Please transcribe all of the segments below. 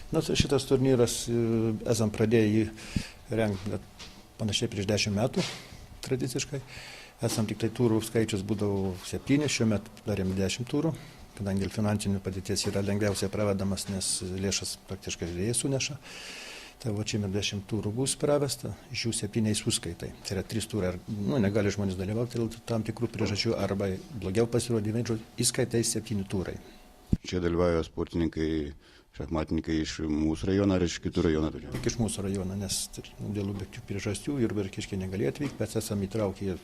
Nu, tai šitas turnyras, esam pradėję jį rengti panašiai prieš 10 metų, tradiciškai. Esam tik tai turų skaičius būdavo 7, šiuo metu darėm 10 turų, kadangi dėl finansinių padėties yra lengviausiai pravedamas, nes lėšas praktiškai žaidėjai suneša. Tai va čia 10 turų bus pravesta, iš jų 7 suskaitai. Tai yra 3 turai, negali žmonės dalyvauti dėl tam tikrų priežasčių arba blogiau pasirodymai, įskaitai 7 turai. Čia dalyvauja sportininkai, šachmatininkai iš mūsų rajono ar iš kitų rajonų? Tik iš mūsų rajono, nes dėl objektyvių priežasčių ir Berkiškiai negalėjo atvykti, bet esame įtraukę,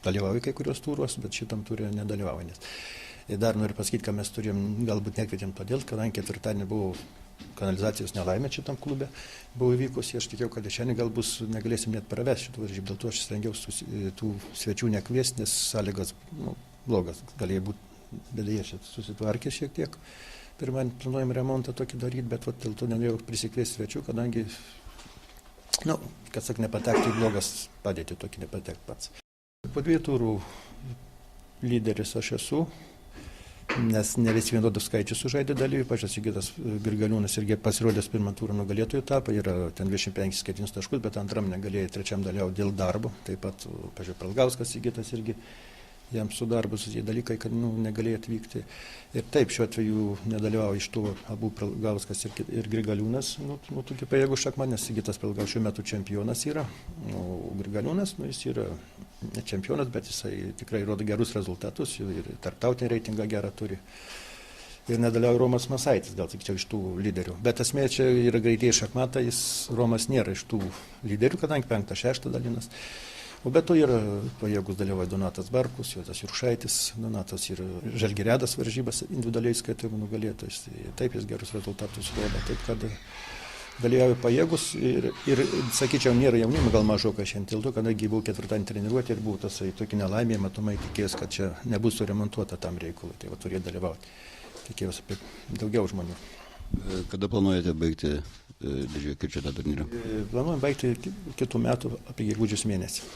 dalyvauja kai kurios turos, bet šitam turė nedalyvauja. Ir dar noriu pasakyti, kad mes turėjom, galbūt nekvietėm todėl, kadangi ketvirtadienį buvo kanalizacijos nelaimė šitam klube, buvo įvykusi, aš tikėjau, kad šiandien galbūt negalėsim net pravesti šitų varžybų, dėl to aš stengiausi tų svečių nekviesti, nes sąlygos blogas galėjo būti, bet jie susitvarkė šiek tiek. Pirmąjį planuojam remontą tokį daryti, bet dėl to negalėjau prisikviesti svečių, kadangi, kad sak, nepatekti į blogas padėtį, tokį nepatekti pats. Po 2 turų lyderis aš esu, nes ne visi vienodus skaičius sužaidė dalyvių, pačias Sigitas Grigaliūnas irgi pasirodęs pirmą turą nugalėtojų etapą, yra ten 25 skaitinius taškus, bet antram negalėjo, trečiam dalyvauti dėl darbo, taip pat, pažiūrėjau, Pralgauskas Sigitas irgi, jam su darbu susiję dalykai, kad negalėjo atvykti. Ir taip, šiuo atveju nedalyvauja iš tų abu Pralgauskas ir Grigaliūnas, tokie pajėgūs šachmatai, nes Sigitas Pralgauskas šiuo metu čempionas yra, o Grigaliūnas, jis yra ne čempionas, bet jisai tikrai rodo gerus rezultatus ir tarptautinį reitingą gerą turi. Ir nedalyvauja Romas Masaitis, gal sakyčiau, iš tų lyderių. Bet esmė čia yra greitieji šachmatai, Romas nėra iš tų lyderių, kadangi 5-6 dalinas. O be to yra pajėgus dalyvauja Donatas Barkus, Jotas Juršaitis, Donatas ir Žalgiredas varžybas individualiai skaitomų nugalėtojus. Taip jis gerus rezultatus rodo, taip kad dalyvauja pajėgus ir sakyčiau, nėra jaunimo gal mažokai šiandien dėl to, kadangi buvau ketvirtadienį treniruoti ir buvo tasai tokia nelaimė, matomai tikėjęs, kad čia nebus suremontuota tam reikalui, tai va turėjo dalyvauti. Tikėjausi apie daugiau žmonių. Kada planuojate baigti Didžiojo Kirčio tą turnyrą? Planuojam baigti kitų metų apie gegužės mėnesį.